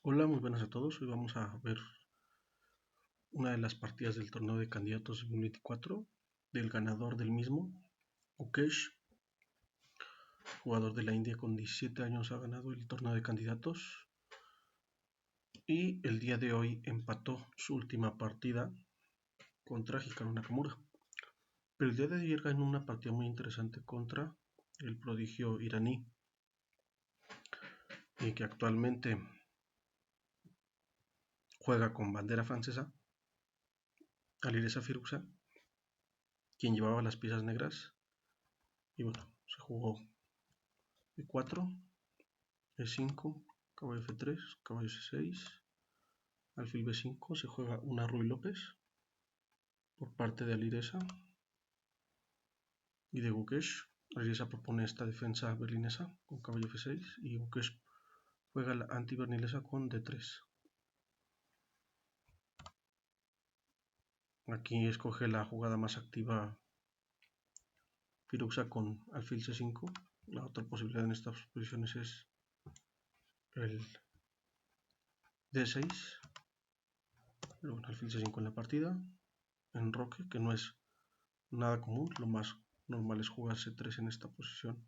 Hola, muy buenas a todos. Hoy vamos a ver una de las partidas del torneo de candidatos 2024 del ganador del mismo, Gukesh, jugador de la India con 17 años, ha ganado el torneo de candidatos y el día de hoy empató su última partida contra Hikaru Nakamura. Pero el día de ayer ganó una partida muy interesante contra el prodigio iraní y que actualmente juega con bandera francesa, Alireza Firuza, quien llevaba las piezas negras. Y bueno, se jugó E4, E5, caballo F3, caballo C6, alfil B5, se juega una Ruy López por parte de Alireza y de Gukesh. Alireza propone esta defensa berlinesa con caballo F6 y Gukesh juega la anti-berlinesa con D3. Aquí escoge la jugada más activa Firuza con alfil C5. La otra posibilidad en estas posiciones es el D6. Luego alfil C5 en la partida. Enroque, que no es nada común, lo más normal es jugar C3 en esta posición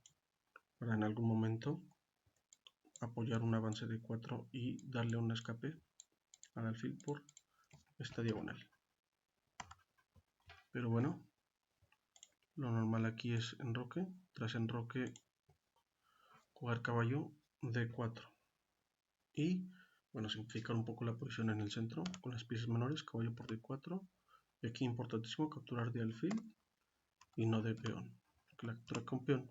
para en algún momento apoyar un avance de 4 y darle un escape al alfil por esta diagonal. Pero bueno, lo normal aquí es enroque, tras enroque jugar caballo D4 y bueno, simplificar un poco la posición en el centro con las piezas menores, caballo por D4 y aquí importantísimo capturar de alfil y no de peón, porque la captura con peón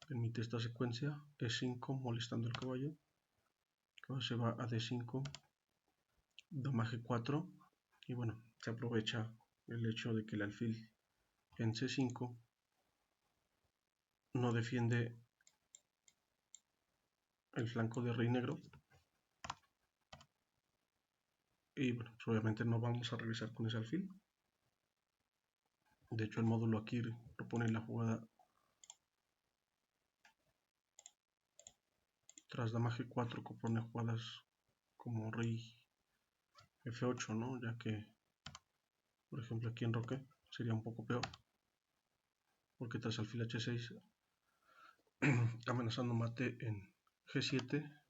permite esta secuencia E5 molestando el caballo se va a D5, dama G4 y bueno, se aprovecha el hecho de que el alfil en C5 no defiende el flanco de rey negro y bueno, pues obviamente no vamos a regresar con ese alfil. De hecho el módulo aquí propone la jugada tras dama G4, propone jugadas como rey F8, ¿no? Ya que por ejemplo aquí en roque sería un poco peor porque tras alfil H6 amenazando mate en G7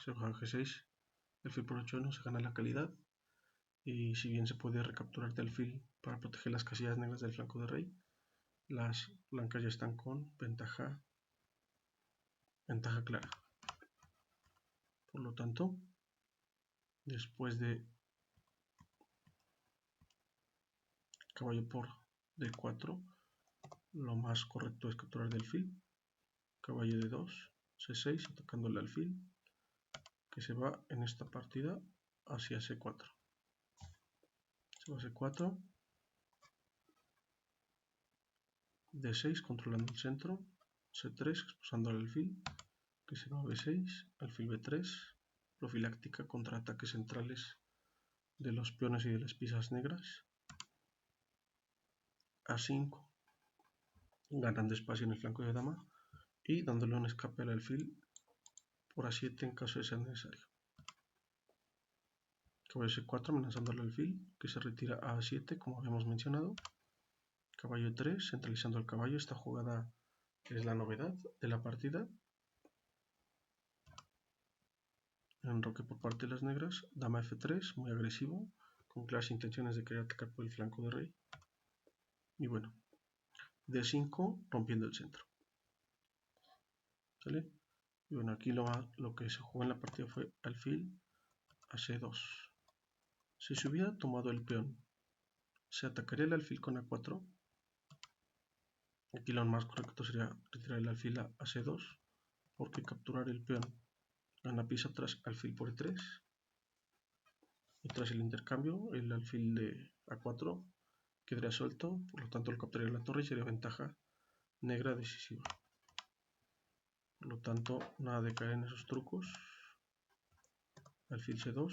se juega G6, alfil por 8 no se gana la calidad y si bien se puede recapturar de alfil para proteger las casillas negras del flanco de rey, las blancas ya están con ventaja clara. Por lo tanto, después de caballo por D4, lo más correcto es capturar de alfil, caballo D2, C6 atacando el alfil, que se va en esta partida hacia C4. Se va a C4, D6 controlando el centro, C3 expulsando al alfil, que se va a B6, alfil B3, profiláctica contra ataques centrales de los peones y de las piezas negras, A5, ganando espacio en el flanco de dama y dándole un escape al alfil por A7 en caso de ser necesario. Caballo C4 amenazando al alfil, que se retira a A7 como habíamos mencionado. Caballo 3 centralizando al caballo, esta jugada es la novedad de la partida. Enroque por parte de las negras, dama F3, muy agresivo, con claras intenciones de querer atacar por el flanco de rey. Y bueno, D5 rompiendo el centro. ¿Sale? Y bueno, aquí lo que se jugó en la partida fue alfil a C2. Si se hubiera tomado el peón, se atacaría el alfil con A4. Aquí lo más correcto sería retirar el alfil a C2, porque capturar el peón gana pieza tras alfil por E3. Y tras el intercambio, el alfil de A4 quedaría suelto, por lo tanto el capturaría la torre y sería ventaja negra decisiva. Por lo tanto, nada de caer en esos trucos. Alfil C2,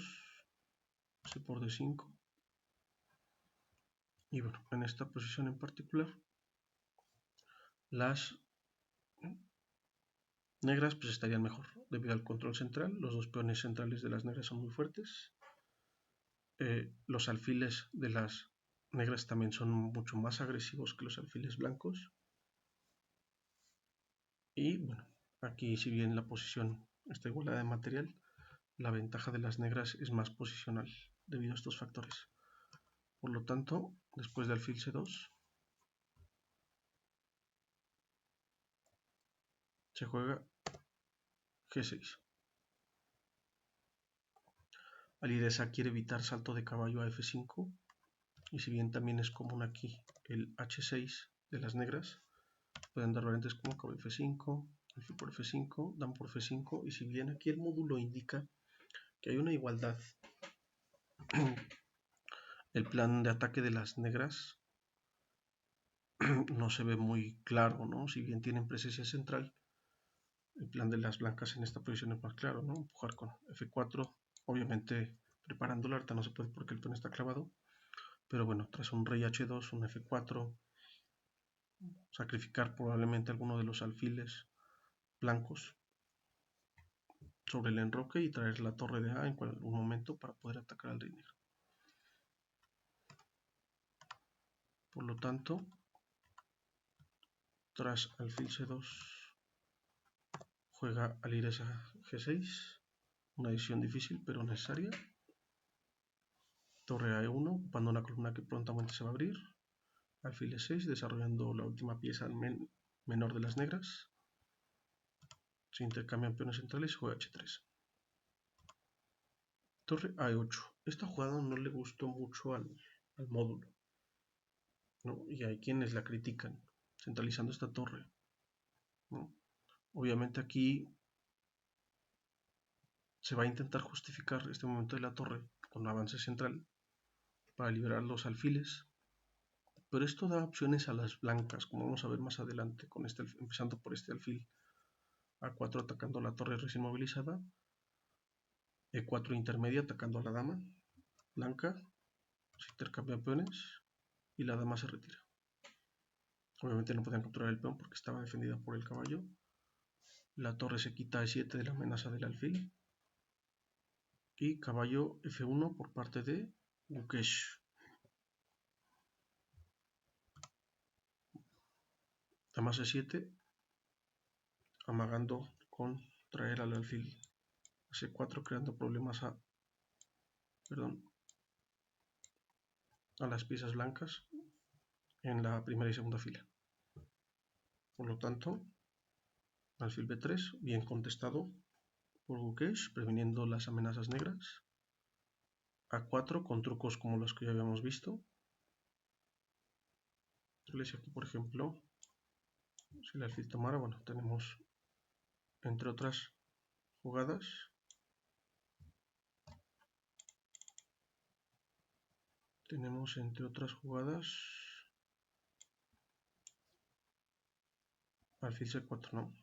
C por D5. Y bueno, en esta posición en particular, las negras pues estarían mejor debido al control central. Los dos peones centrales de las negras son muy fuertes. Los alfiles de las negras también son mucho más agresivos que los alfiles blancos. Y bueno, aquí si bien la posición está igualada de material, la ventaja de las negras es más posicional debido a estos factores. Por lo tanto, después de alfil C2, se juega G6. Alireza quiere evitar salto de caballo a F5, y si bien también es común aquí el H6 de las negras, pueden dar variantes como caballo F5, alfil por F5, dama por F5, y si bien aquí el módulo indica que hay una igualdad, el plan de ataque de las negras no se ve muy claro, ¿no? Si bien tienen presencia central, el plan de las blancas en esta posición es más claro, ¿no? Empujar con F4, obviamente preparando la arta no se puede porque el peón está clavado, pero bueno, tras un rey H2, un F4, sacrificar probablemente alguno de los alfiles blancos sobre el enroque y traer la torre de A en algún momento para poder atacar al rey negro. Por lo tanto, tras alfil C2, juega alireza G6, una decisión difícil pero necesaria. Torre a E1, ocupando una columna que prontamente se va a abrir. Alfil E6, desarrollando la última pieza menor de las negras. Se intercambian peones centrales y juega H3. Torre a E8. Esta jugada no le gustó mucho al módulo, ¿no? Y hay quienes la critican, centralizando esta torre, ¿no? Obviamente aquí se va a intentar justificar este momento de la torre con avance central para liberar los alfiles, pero esto da opciones a las blancas, como vamos a ver más adelante, con este, empezando por este alfil A4 atacando la torre recién movilizada, E4 intermedia atacando a la dama blanca, se intercambian peones y la dama se retira. Obviamente no podían capturar el peón porque estaba defendida por el caballo. La torre se quita E7 de la amenaza del alfil. Y caballo F1 por parte de Gukesh. Dama C7, amagando con traer al alfil a C4, creando problemas a las piezas blancas en la primera y segunda fila. Por lo tanto, alfil B3, bien contestado por Gukesh, previniendo las amenazas negras. A4 con trucos como los que ya habíamos visto. Aquí, por ejemplo, si el alfil tomara, bueno, tenemos entre otras jugadas alfil C4, ¿no?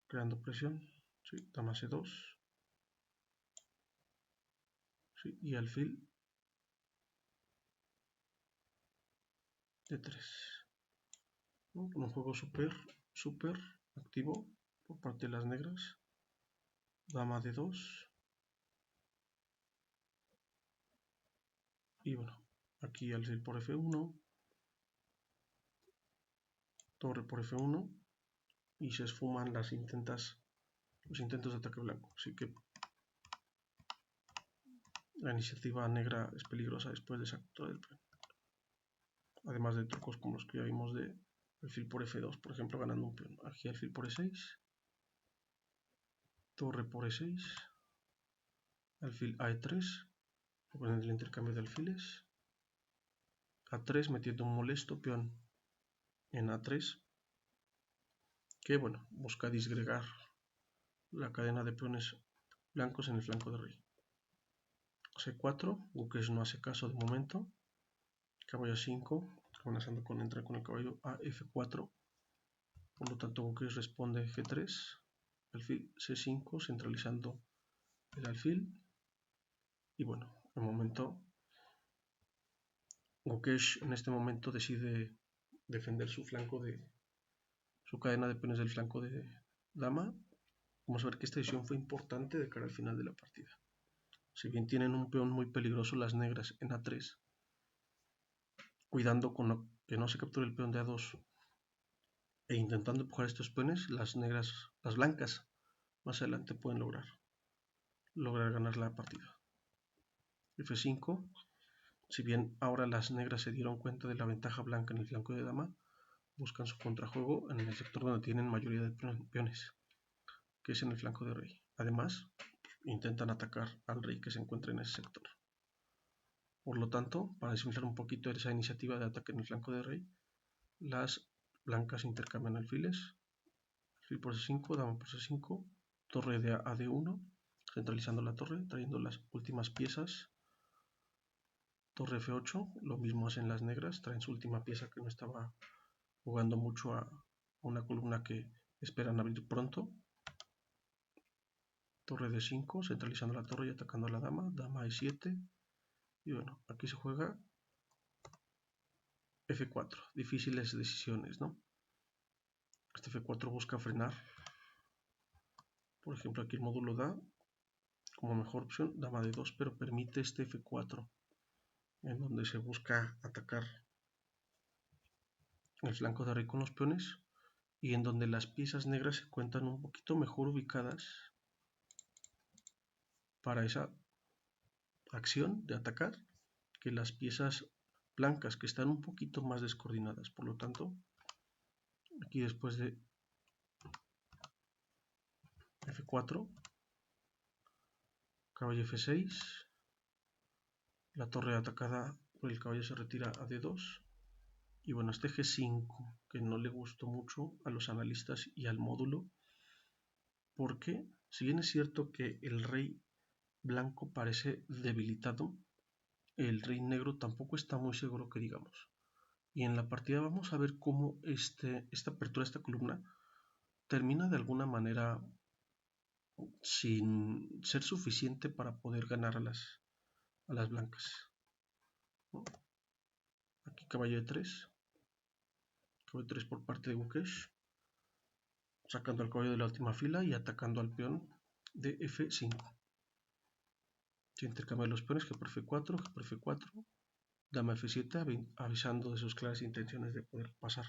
Creando presión, ¿sí? Dama C2, ¿sí? Y alfil D3, ¿no? Un juego súper activo por parte de las negras. Dama D2, y bueno, aquí alfil por F1, torre por F1, y se esfuman los intentos de ataque blanco, así que la iniciativa negra es peligrosa después de esa captura del peón. Además de trucos como los que ya vimos de alfil por F2, por ejemplo, ganando un peón. Aquí alfil por E6, torre por E6, alfil a E3, poniendo el intercambio de alfiles, A3 metiendo un molesto peón en A3, que bueno, busca disgregar la cadena de peones blancos en el flanco de rey. C4, Gukesh no hace caso de momento, caballo 5, amenazando con entrar con el caballo a F4, por lo tanto Gukesh responde G3, alfil C5, centralizando el alfil, y bueno, Gukesh en este momento decide defender su flanco su cadena de peones del flanco de dama. Vamos a ver que esta decisión fue importante de cara al final de la partida. Si bien tienen un peón muy peligroso las negras en A3, cuidando con que no se capture el peón de A2 e intentando empujar estos peones, las blancas más adelante pueden lograr ganar la partida. F5. Si bien ahora las negras se dieron cuenta de la ventaja blanca en el flanco de dama, buscan su contrajuego en el sector donde tienen mayoría de peones, que es en el flanco de rey. Además, intentan atacar al rey que se encuentra en ese sector. Por lo tanto, para desinflar un poquito esa iniciativa de ataque en el flanco de rey, las blancas intercambian alfiles. Alfil por C5, dama por C5, torre de A de 1, centralizando la torre, trayendo las últimas piezas. Torre F8, lo mismo hacen las negras, traen su última pieza que no estaba jugando mucho a una columna que esperan abrir pronto. Torre D5, centralizando la torre y atacando a la dama. Dama E7. Y bueno, aquí se juega F4. Difíciles decisiones, ¿no? Este F4 busca frenar. Por ejemplo, aquí el módulo da como mejor opción dama D2, pero permite este F4, en donde se busca atacar el flanco de rey con los peones y en donde las piezas negras se encuentran un poquito mejor ubicadas para esa acción de atacar que las piezas blancas, que están un poquito más descoordinadas. Por lo tanto, aquí después de F4, caballo F6, la torre atacada por el caballo se retira a D2, y bueno, este G5 que no le gustó mucho a los analistas y al módulo, porque si bien es cierto que el rey blanco parece debilitado, el rey negro tampoco está muy seguro que digamos. Y en la partida vamos a ver cómo esta apertura, esta columna, termina de alguna manera sin ser suficiente para poder ganar a las blancas. Aquí caballo de 3. Caballo 3 por parte de Gukesh, sacando al caballo de la última fila y atacando al peón de F5. Se intercambian los peones, G por F4, G por F4, dama F7, avisando de sus claras intenciones de poder pasar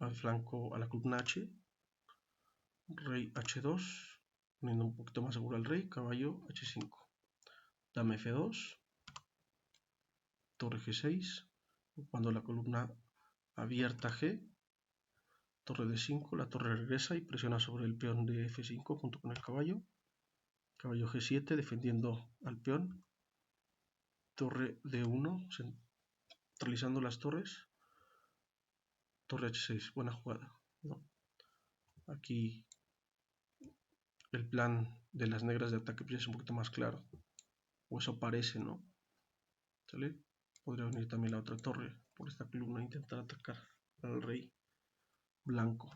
al flanco, a la columna H. Rey H2, poniendo un poquito más seguro al rey, caballo H5, dama F2, torre G6, ocupando la columna abierta G, torre D5, la torre regresa y presiona sobre el peón de F5 junto con el caballo, caballo G7 defendiendo al peón, torre D1 centralizando las torres, torre H6, buena jugada, ¿no? Aquí el plan de las negras de ataque pues es un poquito más claro, o eso parece, ¿no? ¿Sale? Podría venir también la otra torre por esta columna e intentar atacar al rey blanco.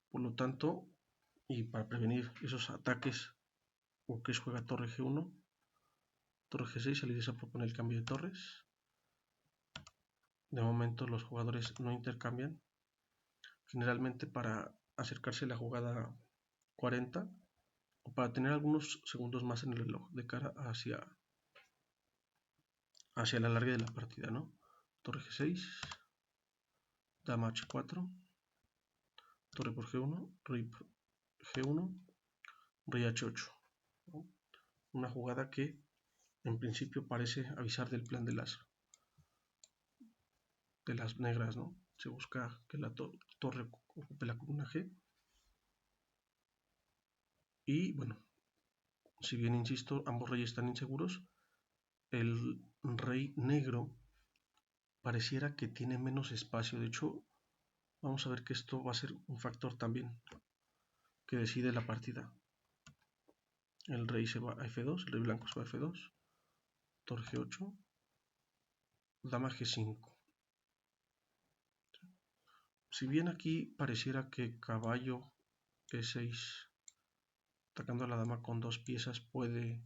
Por lo tanto, y para prevenir esos ataques, Gukesh juega torre G1, torre G6, Alireza propone el cambio de torres. De momento los jugadores no intercambian. Generalmente para acercarse a la jugada 40 o para tener algunos segundos más en el reloj de cara hacia la larga de la partida, ¿no? Torre G6, dama H4, torre por G1, rey por G1, rey H8, ¿no? Una jugada que en principio parece avisar del plan de las negras, ¿no? Se busca que la torre ocupe la columna G. Y bueno, si bien insisto, ambos reyes están inseguros, el rey negro pareciera que tiene menos espacio. De hecho, vamos a ver que esto va a ser un factor también que decide la partida. El rey se va a F2, el rey blanco se va a F2, torre G8, dama G5. Si bien aquí pareciera que caballo E6 atacando a la dama con dos piezas puede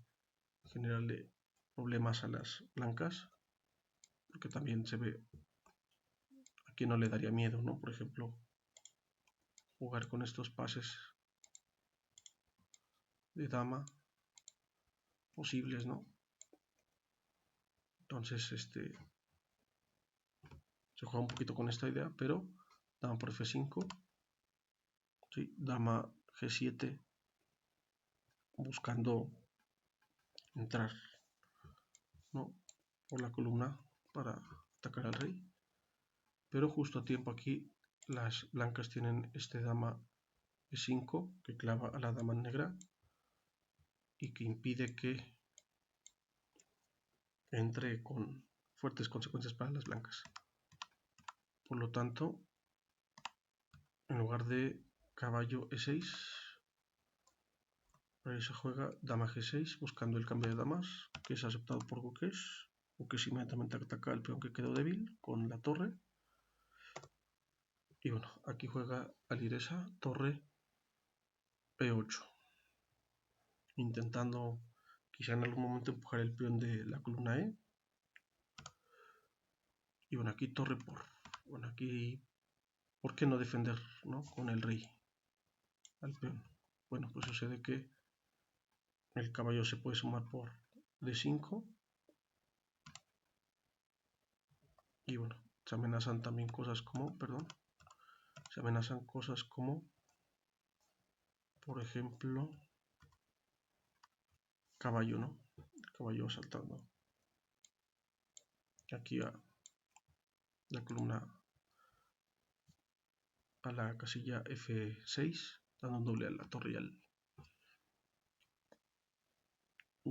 generarle problemas a las blancas, porque también se ve, aquí no le daría miedo, ¿no? Por ejemplo, jugar con estos pases de dama posibles, ¿no? Entonces se juega un poquito con esta idea, pero dama por F5, ¿sí? Dama G7, buscando entrar, ¿no?, por la columna para atacar al rey, pero justo a tiempo aquí las blancas tienen este dama E5 que clava a la dama negra y que impide que entre con fuertes consecuencias para las blancas. Por lo tanto, en lugar de caballo E6, ahí se juega dama G6 buscando el cambio de damas, que es aceptado por Gukesh. Gukesh inmediatamente ataca al peón que quedó débil con la torre. Y bueno, aquí juega Alireza torre E8, intentando quizá en algún momento empujar el peón de la columna E. Y bueno, aquí torre por... Bueno, aquí... ¿Por qué no defender, ¿no?, con el rey al peón? Bueno, pues sucede que el caballo se puede sumar por D5. Y bueno, se amenazan también cosas como... Perdón. Se amenazan cosas como... Por ejemplo... Caballo, ¿no? El caballo saltando aquí a la columna, a la casilla F6, dando un doble a la torre y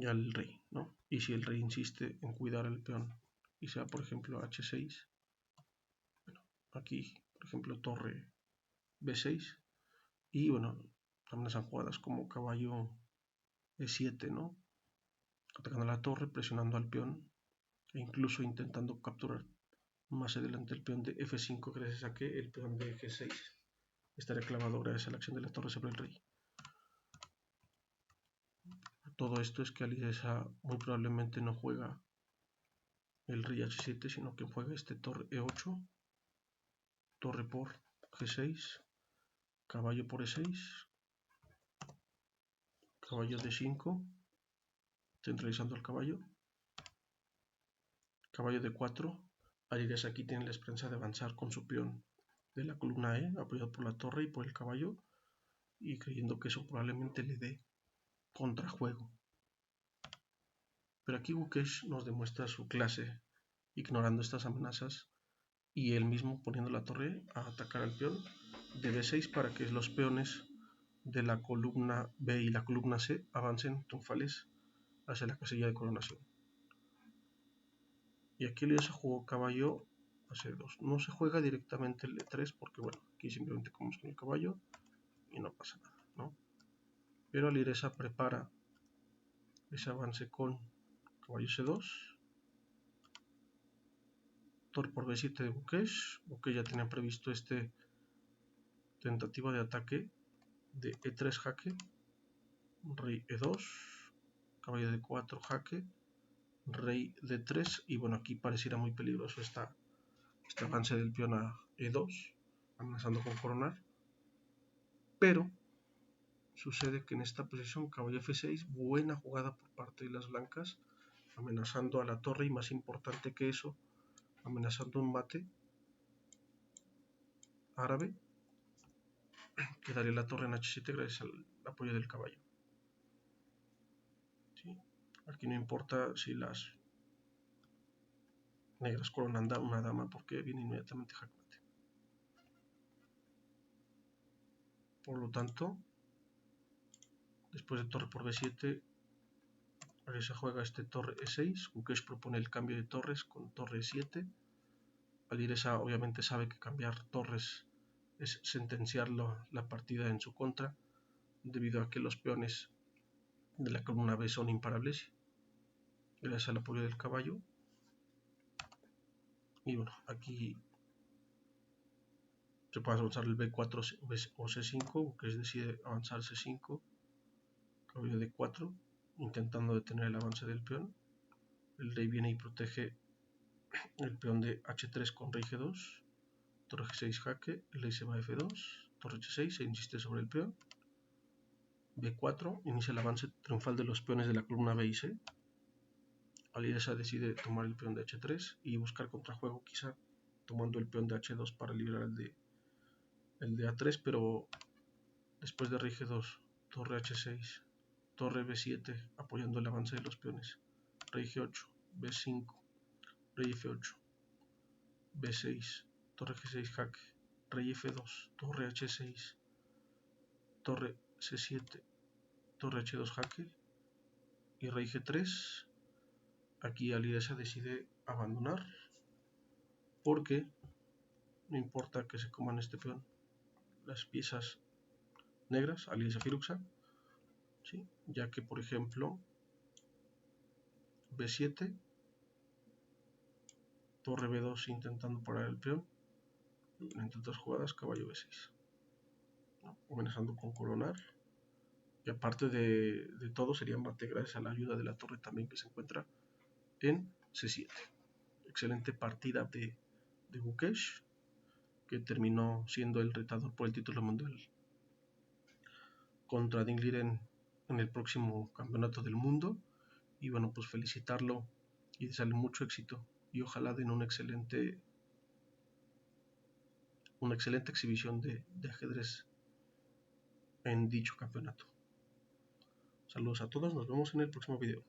al rey, ¿no? Y si el rey insiste en cuidar al peón y sea, por ejemplo, H6, bueno, aquí, por ejemplo, torre B6, y bueno, también son jugadas como caballo E7, ¿no?, atacando la torre, presionando al peón e incluso intentando capturar más adelante el peón de F5 gracias a que el peón de G6 estará clavado gracias a la acción de la torre sobre el rey. Todo esto es que Alireza muy probablemente no juega el rey H7, sino que juega este torre E8, torre por G6, caballo por E6, caballo D5, centralizando el caballo, caballo D4. Alireza aquí tiene la esperanza de avanzar con su peón de la columna E, apoyado por la torre y por el caballo, y creyendo que eso probablemente le dé contrajuego. Pero aquí Gukesh nos demuestra su clase, ignorando estas amenazas y él mismo poniendo la torre a atacar al peón de B6 para que los peones de la columna B y la columna C avancen triunfales hacia la casilla de coronación. Y aquí Alireza jugó caballo a C2. No se juega directamente el E3 porque, bueno, aquí simplemente comemos con el caballo y no pasa nada, ¿no? Pero Alireza prepara ese avance con caballo C2, torre por B7 de Gukesh. Gukesh ya tenía previsto este tentativa de ataque de E3 jaque, rey E2, caballo D4 jaque, rey D3, y bueno, aquí pareciera muy peligroso este avance del peón a E2, amenazando con coronar, pero sucede que en esta posición caballo F6, buena jugada por parte de las blancas, amenazando a la torre y, más importante que eso, amenazando un mate árabe que daría la torre en H7 gracias al apoyo del caballo. ¿Sí? Aquí no importa si las negras coronan una dama porque viene inmediatamente jaque-mate. Por lo tanto, después de torre por B7, Alireza juega este torre E6. Gukesh propone el cambio de torres con torre E7. Alireza obviamente sabe que cambiar torres es sentenciar la partida en su contra, debido a que los peones de la columna B son imparables gracias al apoyo del caballo. Y bueno, aquí se puede avanzar el B4 o C5, Gukesh decide avanzar C5, caballo D4, intentando detener el avance del peón. El rey viene y protege el peón de H3 con rey G2, torre G6 jaque, el rey se va a F2, torre h6, se insiste sobre el peón. b4, inicia el avance triunfal de los peones de la columna B y C. Alireza decide tomar el peón de h3 y buscar contrajuego, quizá tomando el peón de h2 para liberar el de a3, pero después de rey g2, torre h6, torre b7, apoyando el avance de los peones, rey g8, b5, rey f8, b6, torre g6 jaque, rey f2, torre h6, torre c7, torre h2 jaque y rey g3. Aquí Alireza decide abandonar porque no importa que se coman este peón, las piezas negras, Alireza Firuza, ¿sí? Ya que por ejemplo b7, torre b2 intentando parar el peón, entre otras jugadas caballo b6, ¿no? Amenazando con coronar. Y aparte de todo, sería mate gracias a la ayuda de la torre también que se encuentra en c7. Excelente partida de Gukesh, que terminó siendo el retador por el título mundial contra Ding Liren en el próximo campeonato del mundo. Y bueno, pues felicitarlo y desearle mucho éxito y ojalá den una excelente exhibición de ajedrez en dicho campeonato. Saludos a todos, nos vemos en el próximo video.